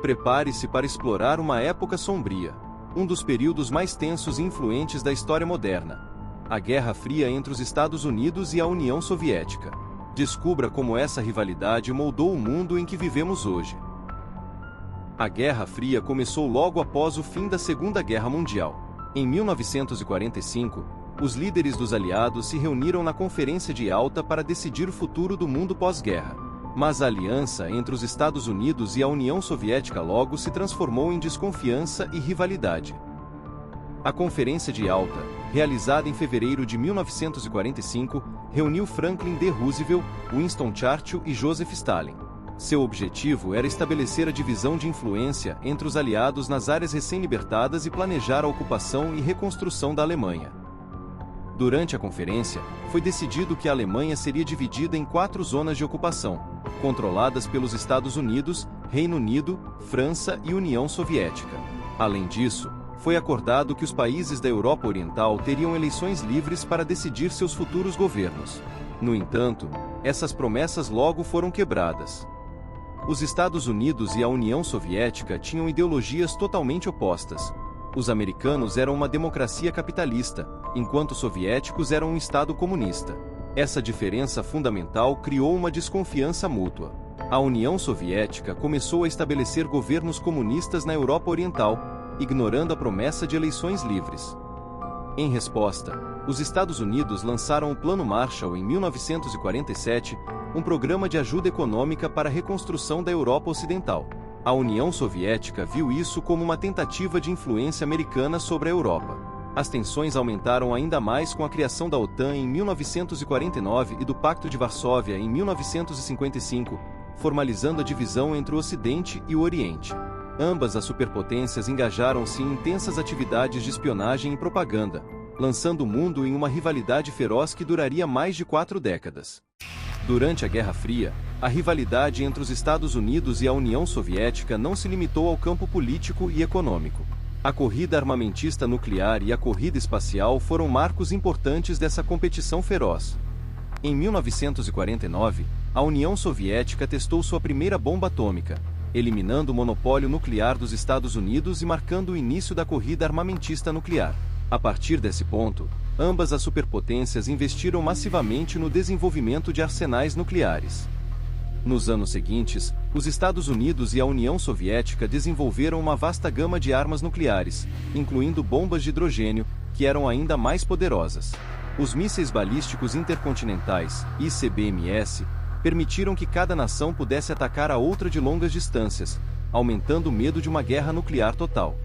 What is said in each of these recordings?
Prepare-se para explorar uma época sombria, um dos períodos mais tensos e influentes da história moderna. A Guerra Fria entre os Estados Unidos e a União Soviética. Descubra como essa rivalidade moldou o mundo em que vivemos hoje. A Guerra Fria começou logo após o fim da Segunda Guerra Mundial. Em 1945, os líderes dos aliados se reuniram na Conferência de Yalta para decidir o futuro do mundo pós-guerra. Mas a aliança entre os Estados Unidos e a União Soviética logo se transformou em desconfiança e rivalidade. A Conferência de Yalta, realizada em fevereiro de 1945, reuniu Franklin D. Roosevelt, Winston Churchill e Joseph Stalin. Seu objetivo era estabelecer a divisão de influência entre os aliados nas áreas recém-libertadas e planejar a ocupação e reconstrução da Alemanha. Durante a conferência, foi decidido que a Alemanha seria dividida em 4 zonas de ocupação, controladas pelos Estados Unidos, Reino Unido, França e União Soviética. Além disso, foi acordado que os países da Europa Oriental teriam eleições livres para decidir seus futuros governos. No entanto, essas promessas logo foram quebradas. Os Estados Unidos e a União Soviética tinham ideologias totalmente opostas. Os americanos eram uma democracia capitalista, enquanto os soviéticos eram um Estado comunista. Essa diferença fundamental criou uma desconfiança mútua. A União Soviética começou a estabelecer governos comunistas na Europa Oriental, ignorando a promessa de eleições livres. Em resposta, os Estados Unidos lançaram o Plano Marshall em 1947, um programa de ajuda econômica para a reconstrução da Europa Ocidental. A União Soviética viu isso como uma tentativa de influência americana sobre a Europa. As tensões aumentaram ainda mais com a criação da OTAN em 1949 e do Pacto de Varsóvia em 1955, formalizando a divisão entre o Ocidente e o Oriente. Ambas as superpotências engajaram-se em intensas atividades de espionagem e propaganda, lançando o mundo em uma rivalidade feroz que duraria mais de 4 décadas. Durante a Guerra Fria, a rivalidade entre os Estados Unidos e a União Soviética não se limitou ao campo político e econômico. A corrida armamentista nuclear e a corrida espacial foram marcos importantes dessa competição feroz. Em 1949, a União Soviética testou sua primeira bomba atômica, eliminando o monopólio nuclear dos Estados Unidos e marcando o início da corrida armamentista nuclear. A partir desse ponto, ambas as superpotências investiram massivamente no desenvolvimento de arsenais nucleares. Nos anos seguintes, os Estados Unidos e a União Soviética desenvolveram uma vasta gama de armas nucleares, incluindo bombas de hidrogênio, que eram ainda mais poderosas. Os mísseis balísticos intercontinentais, ICBMs, permitiram que cada nação pudesse atacar a outra de longas distâncias, aumentando o medo de uma guerra nuclear total.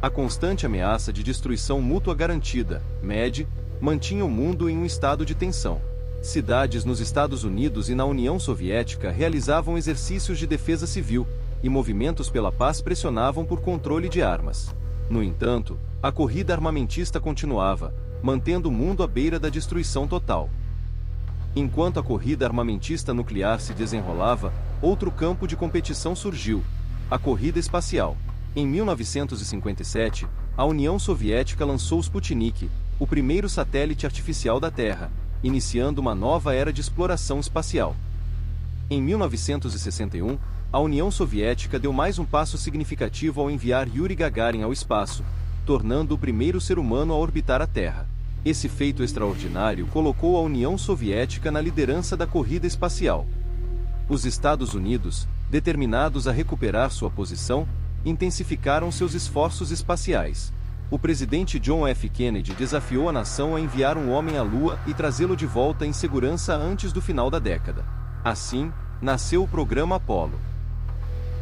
A constante ameaça de destruição mútua garantida, MED, mantinha o mundo em um estado de tensão. Cidades nos Estados Unidos e na União Soviética realizavam exercícios de defesa civil, e movimentos pela paz pressionavam por controle de armas. No entanto, a corrida armamentista continuava, mantendo o mundo à beira da destruição total. Enquanto a corrida armamentista nuclear se desenrolava, outro campo de competição surgiu: a corrida espacial. Em 1957, a União Soviética lançou o Sputnik, o primeiro satélite artificial da Terra, iniciando uma nova era de exploração espacial. Em 1961, a União Soviética deu mais um passo significativo ao enviar Yuri Gagarin ao espaço, tornando o primeiro ser humano a orbitar a Terra. Esse feito extraordinário colocou a União Soviética na liderança da corrida espacial. Os Estados Unidos, determinados a recuperar sua posição, intensificaram seus esforços espaciais. O presidente John F. Kennedy desafiou a nação a enviar um homem à Lua e trazê-lo de volta em segurança antes do final da década. Assim, nasceu o programa Apollo.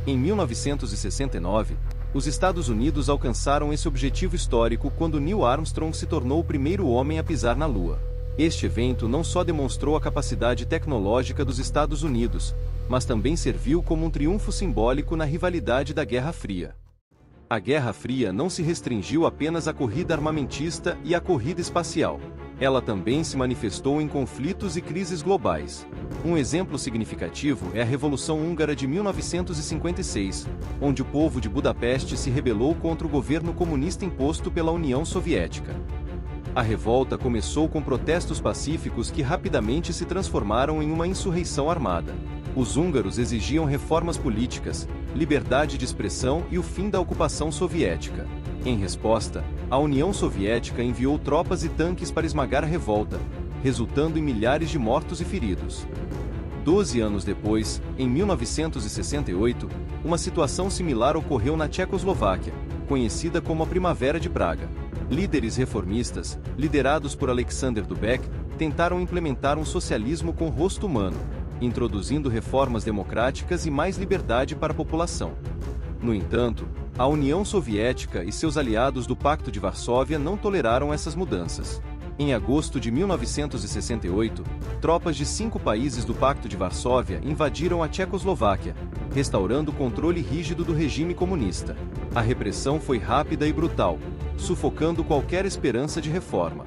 Em 1969, os Estados Unidos alcançaram esse objetivo histórico quando Neil Armstrong se tornou o primeiro homem a pisar na Lua. Este evento não só demonstrou a capacidade tecnológica dos Estados Unidos, mas também serviu como um triunfo simbólico na rivalidade da Guerra Fria. A Guerra Fria não se restringiu apenas à corrida armamentista e à corrida espacial. Ela também se manifestou em conflitos e crises globais. Um exemplo significativo é a Revolução Húngara de 1956, onde o povo de Budapeste se rebelou contra o governo comunista imposto pela União Soviética. A revolta começou com protestos pacíficos que rapidamente se transformaram em uma insurreição armada. Os húngaros exigiam reformas políticas, liberdade de expressão e o fim da ocupação soviética. Em resposta, a União Soviética enviou tropas e tanques para esmagar a revolta, resultando em milhares de mortos e feridos. 12 anos depois, em 1968, uma situação similar ocorreu na Tchecoslováquia, conhecida como a Primavera de Praga. Líderes reformistas, liderados por Alexander Dubček, tentaram implementar um socialismo com rosto humano, introduzindo reformas democráticas e mais liberdade para a população. No entanto, a União Soviética e seus aliados do Pacto de Varsóvia não toleraram essas mudanças. Em agosto de 1968, tropas de 5 países do Pacto de Varsóvia invadiram a Tchecoslováquia, restaurando o controle rígido do regime comunista. A repressão foi rápida e brutal, sufocando qualquer esperança de reforma.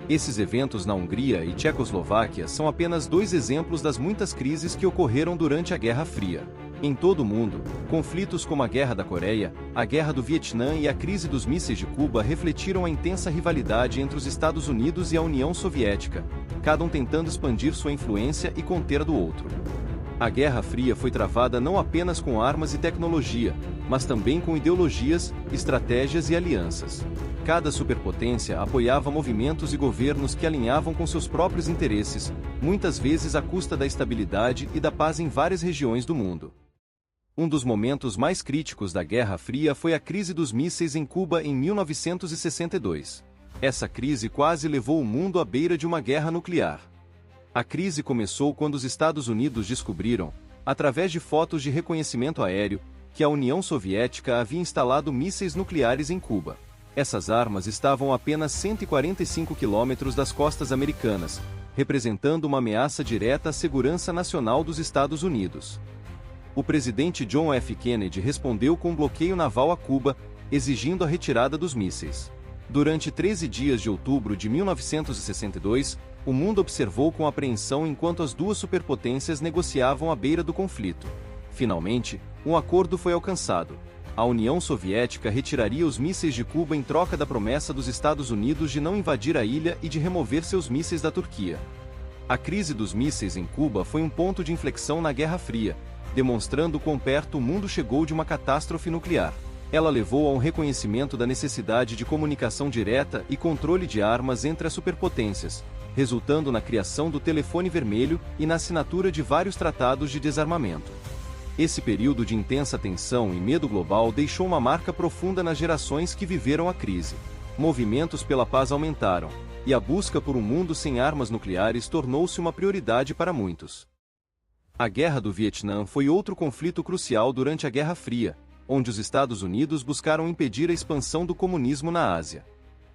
Esses eventos na Hungria e Tchecoslováquia são apenas 2 exemplos das muitas crises que ocorreram durante a Guerra Fria. Em todo o mundo, conflitos como a Guerra da Coreia, a Guerra do Vietnã e a crise dos mísseis de Cuba refletiram a intensa rivalidade entre os Estados Unidos e a União Soviética, cada um tentando expandir sua influência e conter a do outro. A Guerra Fria foi travada não apenas com armas e tecnologia, mas também com ideologias, estratégias e alianças. Cada superpotência apoiava movimentos e governos que alinhavam com seus próprios interesses, muitas vezes à custa da estabilidade e da paz em várias regiões do mundo. Um dos momentos mais críticos da Guerra Fria foi a crise dos mísseis em Cuba em 1962. Essa crise quase levou o mundo à beira de uma guerra nuclear. A crise começou quando os Estados Unidos descobriram, através de fotos de reconhecimento aéreo, que a União Soviética havia instalado mísseis nucleares em Cuba. Essas armas estavam a apenas 145 quilômetros das costas americanas, representando uma ameaça direta à segurança nacional dos Estados Unidos. O presidente John F. Kennedy respondeu com um bloqueio naval a Cuba, exigindo a retirada dos mísseis. Durante 13 dias de outubro de 1962, o mundo observou com apreensão enquanto as duas superpotências negociavam à beira do conflito. Finalmente, um acordo foi alcançado. A União Soviética retiraria os mísseis de Cuba em troca da promessa dos Estados Unidos de não invadir a ilha e de remover seus mísseis da Turquia. A crise dos mísseis em Cuba foi um ponto de inflexão na Guerra Fria, demonstrando quão perto o mundo chegou de uma catástrofe nuclear. Ela levou a um reconhecimento da necessidade de comunicação direta e controle de armas entre as superpotências, resultando na criação do telefone vermelho e na assinatura de vários tratados de desarmamento. Esse período de intensa tensão e medo global deixou uma marca profunda nas gerações que viveram a crise. Movimentos pela paz aumentaram, e a busca por um mundo sem armas nucleares tornou-se uma prioridade para muitos. A Guerra do Vietnã foi outro conflito crucial durante a Guerra Fria, onde os Estados Unidos buscaram impedir a expansão do comunismo na Ásia.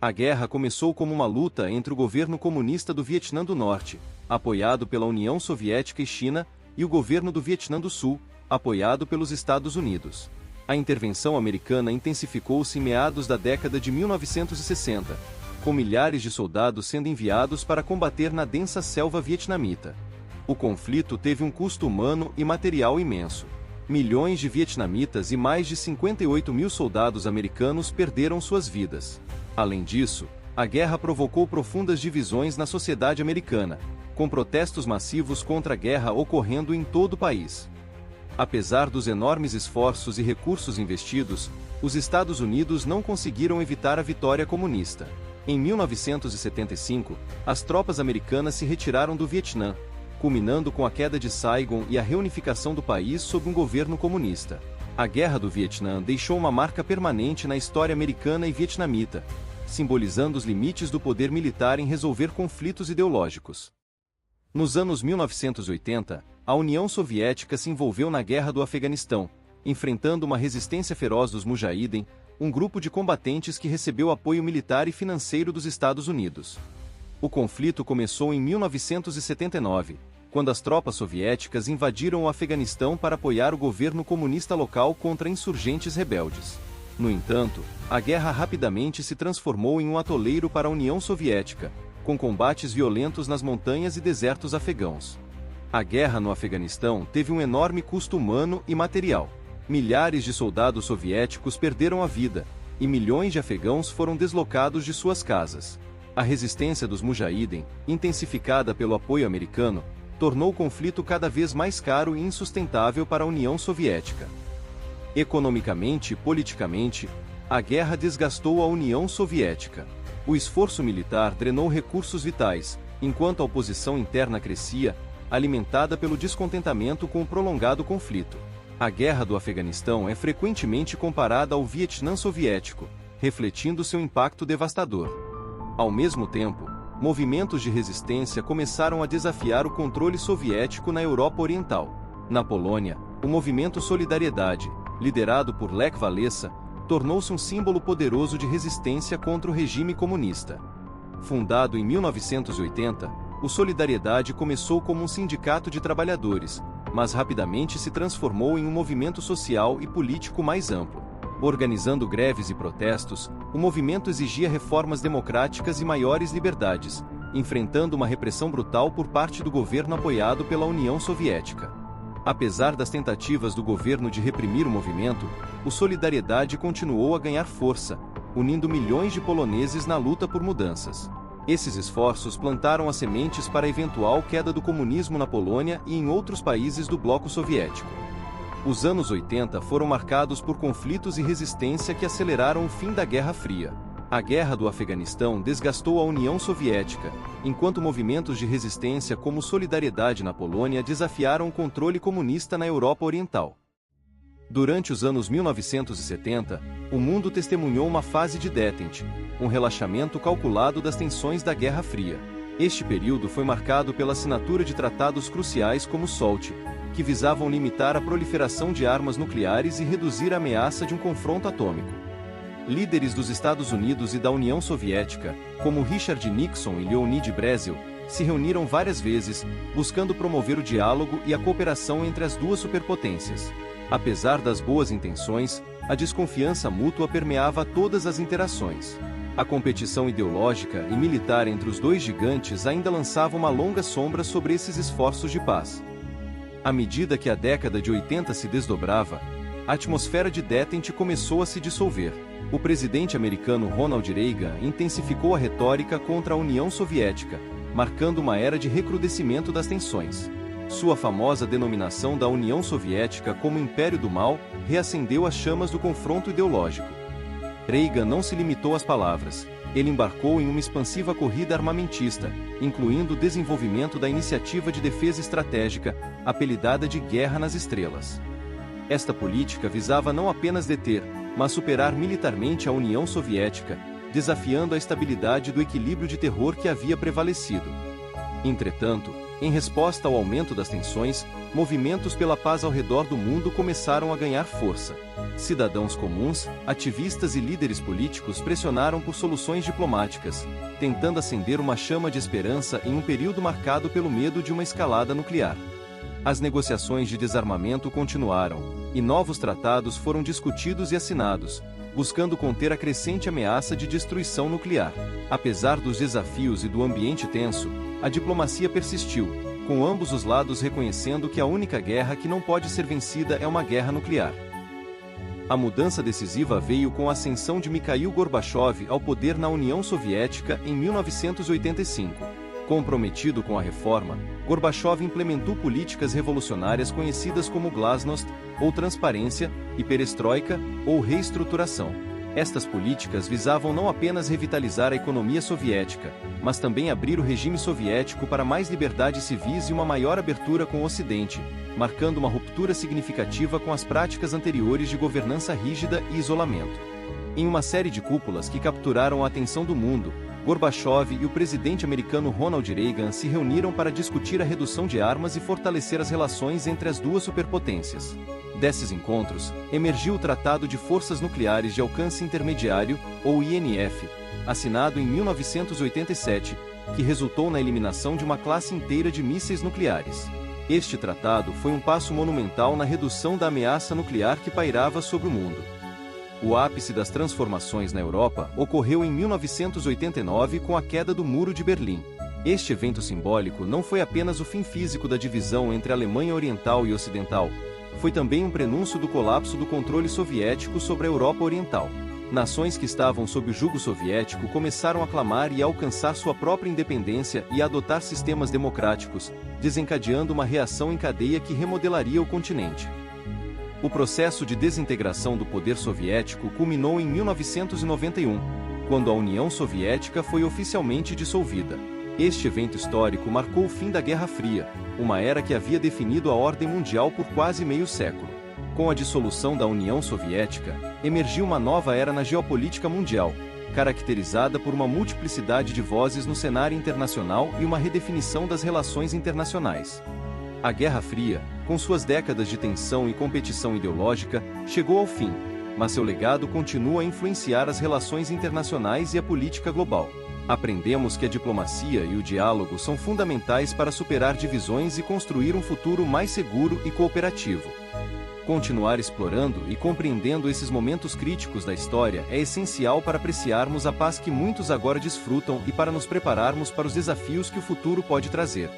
A guerra começou como uma luta entre o governo comunista do Vietnã do Norte, apoiado pela União Soviética e China, e o governo do Vietnã do Sul, apoiado pelos Estados Unidos. A intervenção americana intensificou-se em meados da década de 1960, com milhares de soldados sendo enviados para combater na densa selva vietnamita. O conflito teve um custo humano e material imenso. Milhões de vietnamitas e mais de 58 mil soldados americanos perderam suas vidas. Além disso, a guerra provocou profundas divisões na sociedade americana, com protestos massivos contra a guerra ocorrendo em todo o país. Apesar dos enormes esforços e recursos investidos, os Estados Unidos não conseguiram evitar a vitória comunista. Em 1975, as tropas americanas se retiraram do Vietnã, culminando com a queda de Saigon e a reunificação do país sob um governo comunista. A Guerra do Vietnã deixou uma marca permanente na história americana e vietnamita, simbolizando os limites do poder militar em resolver conflitos ideológicos. Nos anos 1980, a União Soviética se envolveu na Guerra do Afeganistão, enfrentando uma resistência feroz dos Mujahideen, um grupo de combatentes que recebeu apoio militar e financeiro dos Estados Unidos. O conflito começou em 1979, quando as tropas soviéticas invadiram o Afeganistão para apoiar o governo comunista local contra insurgentes rebeldes. No entanto, a guerra rapidamente se transformou em um atoleiro para a União Soviética, com combates violentos nas montanhas e desertos afegãos. A guerra no Afeganistão teve um enorme custo humano e material. Milhares de soldados soviéticos perderam a vida, e milhões de afegãos foram deslocados de suas casas. A resistência dos Mujahideen, intensificada pelo apoio americano, tornou o conflito cada vez mais caro e insustentável para a União Soviética. Economicamente e politicamente, a guerra desgastou a União Soviética. O esforço militar drenou recursos vitais, enquanto a oposição interna crescia, alimentada pelo descontentamento com o prolongado conflito. A Guerra do Afeganistão é frequentemente comparada ao Vietnã soviético, refletindo seu impacto devastador. Ao mesmo tempo, movimentos de resistência começaram a desafiar o controle soviético na Europa Oriental. Na Polônia, o movimento Solidariedade, liderado por Lech Walesa, tornou-se um símbolo poderoso de resistência contra o regime comunista. Fundado em 1980, o Solidariedade começou como um sindicato de trabalhadores, mas rapidamente se transformou em um movimento social e político mais amplo. Organizando greves e protestos, o movimento exigia reformas democráticas e maiores liberdades, enfrentando uma repressão brutal por parte do governo apoiado pela União Soviética. Apesar das tentativas do governo de reprimir o movimento, o Solidariedade continuou a ganhar força, unindo milhões de poloneses na luta por mudanças. Esses esforços plantaram as sementes para a eventual queda do comunismo na Polônia e em outros países do bloco soviético. Os anos 80 foram marcados por conflitos e resistência que aceleraram o fim da Guerra Fria. A Guerra do Afeganistão desgastou a União Soviética, enquanto movimentos de resistência como Solidariedade na Polônia desafiaram o controle comunista na Europa Oriental. Durante os anos 1970, o mundo testemunhou uma fase de détente, um relaxamento calculado das tensões da Guerra Fria. Este período foi marcado pela assinatura de tratados cruciais como o SALT, que visavam limitar a proliferação de armas nucleares e reduzir a ameaça de um confronto atômico. Líderes dos Estados Unidos e da União Soviética, como Richard Nixon e Leonid Brezhnev, se reuniram várias vezes, buscando promover o diálogo e a cooperação entre as duas superpotências. Apesar das boas intenções, a desconfiança mútua permeava todas as interações. A competição ideológica e militar entre os dois gigantes ainda lançava uma longa sombra sobre esses esforços de paz. À medida que a década de 80 se desdobrava, a atmosfera de détente começou a se dissolver. O presidente americano Ronald Reagan intensificou a retórica contra a União Soviética, marcando uma era de recrudescimento das tensões. Sua famosa denominação da União Soviética como Império do Mal reacendeu as chamas do confronto ideológico. Reagan não se limitou às palavras. Ele embarcou em uma expansiva corrida armamentista, incluindo o desenvolvimento da Iniciativa de Defesa Estratégica, apelidada de Guerra nas Estrelas. Esta política visava não apenas deter, mas superar militarmente a União Soviética, desafiando a estabilidade do equilíbrio de terror que havia prevalecido. Entretanto, em resposta ao aumento das tensões, movimentos pela paz ao redor do mundo começaram a ganhar força. Cidadãos comuns, ativistas e líderes políticos pressionaram por soluções diplomáticas, tentando acender uma chama de esperança em um período marcado pelo medo de uma escalada nuclear. As negociações de desarmamento continuaram, e novos tratados foram discutidos e assinados, buscando conter a crescente ameaça de destruição nuclear. Apesar dos desafios e do ambiente tenso, a diplomacia persistiu, com ambos os lados reconhecendo que a única guerra que não pode ser vencida é uma guerra nuclear. A mudança decisiva veio com a ascensão de Mikhail Gorbachev ao poder na União Soviética em 1985. Comprometido com a reforma, Gorbachev implementou políticas revolucionárias conhecidas como glasnost, ou transparência, e perestroika, ou reestruturação. Estas políticas visavam não apenas revitalizar a economia soviética, mas também abrir o regime soviético para mais liberdades civis e uma maior abertura com o Ocidente, marcando uma ruptura significativa com as práticas anteriores de governança rígida e isolamento. Em uma série de cúpulas que capturaram a atenção do mundo, Gorbachev e o presidente americano Ronald Reagan se reuniram para discutir a redução de armas e fortalecer as relações entre as duas superpotências. Desses encontros, emergiu o Tratado de Forças Nucleares de Alcance Intermediário, ou INF, assinado em 1987, que resultou na eliminação de uma classe inteira de mísseis nucleares. Este tratado foi um passo monumental na redução da ameaça nuclear que pairava sobre o mundo. O ápice das transformações na Europa ocorreu em 1989 com a queda do Muro de Berlim. Este evento simbólico não foi apenas o fim físico da divisão entre a Alemanha Oriental e Ocidental, foi também um prenúncio do colapso do controle soviético sobre a Europa Oriental. Nações que estavam sob o jugo soviético começaram a clamar e a alcançar sua própria independência e a adotar sistemas democráticos, desencadeando uma reação em cadeia que remodelaria o continente. O processo de desintegração do poder soviético culminou em 1991, quando a União Soviética foi oficialmente dissolvida. Este evento histórico marcou o fim da Guerra Fria, uma era que havia definido a ordem mundial por quase meio século. Com a dissolução da União Soviética, emergiu uma nova era na geopolítica mundial, caracterizada por uma multiplicidade de vozes no cenário internacional e uma redefinição das relações internacionais. A Guerra Fria, com suas décadas de tensão e competição ideológica, chegou ao fim, mas seu legado continua a influenciar as relações internacionais e a política global. Aprendemos que a diplomacia e o diálogo são fundamentais para superar divisões e construir um futuro mais seguro e cooperativo. Continuar explorando e compreendendo esses momentos críticos da história é essencial para apreciarmos a paz que muitos agora desfrutam e para nos prepararmos para os desafios que o futuro pode trazer.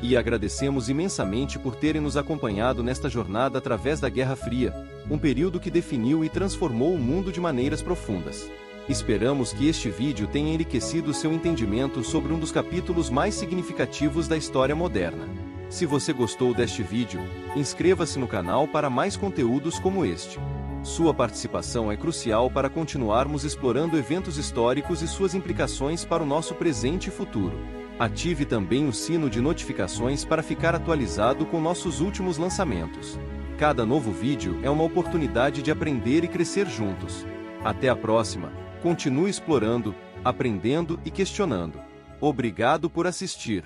E agradecemos imensamente por terem nos acompanhado nesta jornada através da Guerra Fria, um período que definiu e transformou o mundo de maneiras profundas. Esperamos que este vídeo tenha enriquecido seu entendimento sobre um dos capítulos mais significativos da história moderna. Se você gostou deste vídeo, inscreva-se no canal para mais conteúdos como este. Sua participação é crucial para continuarmos explorando eventos históricos e suas implicações para o nosso presente e futuro. Ative também o sino de notificações para ficar atualizado com nossos últimos lançamentos. Cada novo vídeo é uma oportunidade de aprender e crescer juntos. Até a próxima. Continue explorando, aprendendo e questionando. Obrigado por assistir.